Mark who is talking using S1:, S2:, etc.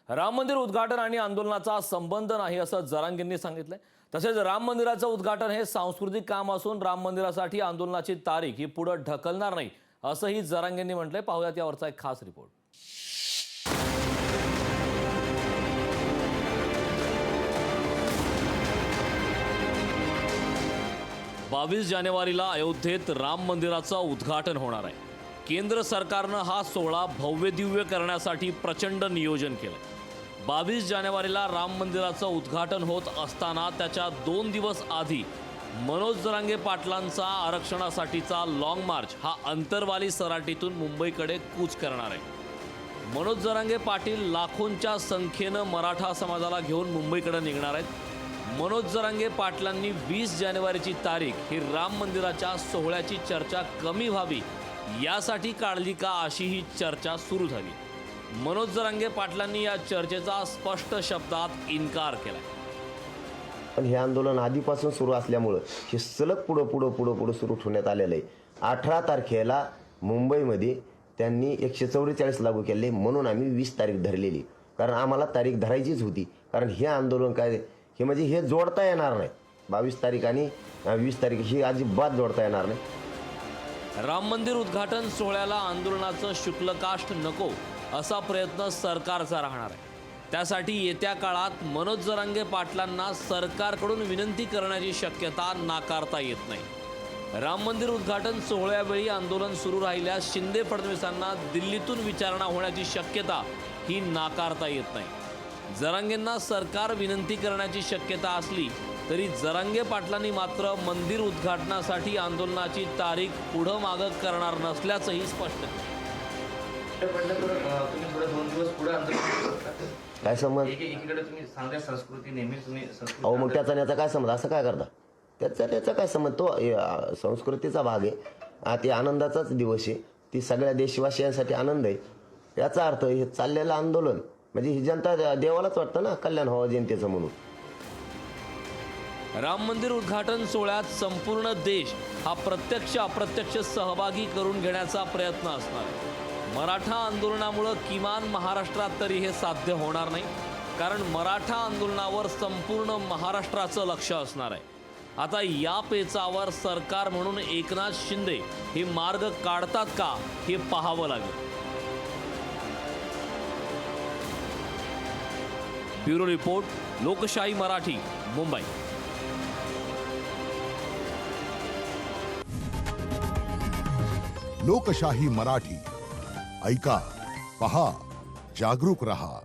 S1: राम मंदिर उद्घाटन आणि आंदोलनाचा संबंध नाही असं जरांगेंनी सांगितलंय। तसेच राम मंदिराचं उद्घाटन हे सांस्कृतिक काम असून राम मंदिरासाठी आंदोलनाची तारीख ही पुढे ढकलणार नाही असंही जरांगेंनी म्हटलंय। पाहूयात यावरचा एक खास रिपोर्ट। 22 जानेवारीला अयोध्येत राम मंदिराचं उद्घाटन होणार आहे। केंद्र सरकारनं हा सोहळा भव्य दिव्य करण्यासाठी प्रचंड नियोजन केलं। 22 जानेवारीला राम मंदिराचं उद्घाटन होत असताना त्याच्या 2 दिवस आधी मनोज जरांगे पाटलांचा आरक्षणासाठीचा लॉंग मार्च हा अंतरवाली सराटीतून मुंबईकडे कूच करणार आहे। मनोज जरांगे पाटील लाखोंच्या संख्येनं मराठा समाजाला घेऊन मुंबईकडे निघणार आहेत। मनोज जरांगे पाटलांनी 20 जानेवारीची तारीख ही राम मंदिराच्या सोहळ्याची चर्चा कमी व्हावी यासाठी काढली का अशी ही चर्चा सुरू झाली। मनोज जरांगे पाटलांनी या चर्चेचा स्पष्ट शब्दात इन्कार केला।
S2: पण हे आंदोलन आधीपासून सुरू असल्यामुळे हे सलग पुढे सुरू ठेवण्यात आलेलं आहे। 18 तारखेला मुंबईमध्ये त्यांनी 144 लागू केले, म्हणून आम्ही 20 तारीख धरलेली, कारण आम्हाला तारीख धरायचीच होती। कारण हे आंदोलन काय हे म्हणजे हे जोडता येणार नाही। 22 तारीख आणि 20 तारीख ही अजिबात जोडता येणार नाही।
S1: राम मंदिर उद्घाटन सोहळ्याला आंदोलनाचं शुक्लकाष्ठ नको असा प्रयत्न सरकारचा राहणार आहे। त्यासाठी येत्या काळात मनोज जरांगे पाटलांना सरकारकडून विनंती करण्याची शक्यता नाकारता येत नाही। राम मंदिर उद्घाटन सोहळ्यावेळी आंदोलन सुरू राहिल्यास शिंदे फडणवीसांना दिल्लीतून विचारणा होण्याची शक्यता ही नाकारता येत नाही। जरांगेंना सरकार विनंती करण्याची शक्यता असली तरी जरांगे पाटलांनी मात्र मंदिर उद्घाटनासाठी आंदोलनाची तारीख पुढं मागं करणार नसल्याचंही स्पष्ट केलं।
S2: काय समज
S3: एकीकडे तुम्ही सांगा संस्कृती नेहमी तुम्ही
S2: अहो मग त्याचा काय समज, असं काय करता? त्याचा काय समज? तो संस्कृतीचा भाग आहे, ते आनंदाचाच दिवस आहे, ती सगळ्या देशवासियांसाठी आनंद आहे। याचा अर्थ हे चाललेलं आंदोलन म्हणजे ही जनता देवालाच वाटतं ना कल्याण व्हावं जनतेचं म्हणून।
S1: राम मंदिर उद्घाटन सोहळ्यात संपूर्ण देश हा प्रत्यक्ष अप्रत्यक्ष सहभागी करून घेण्याचा प्रयत्न असणार आहे। मराठा आंदोलनामुळे किमान महाराष्ट्रात तरी हे साध्य होणार नाही, कारण मराठा आंदोलनावर संपूर्ण महाराष्ट्राचं लक्ष असणार आहे। आता या पेचावर सरकार म्हणून एकनाथ शिंदे हे मार्ग काढतात का हे पाहावं लागेल। ब्युरो रिपोर्ट, लोकशाही मराठी, मुंबई।
S4: लोकशाही मराठी ऐका, पहा, जागरूक रहा।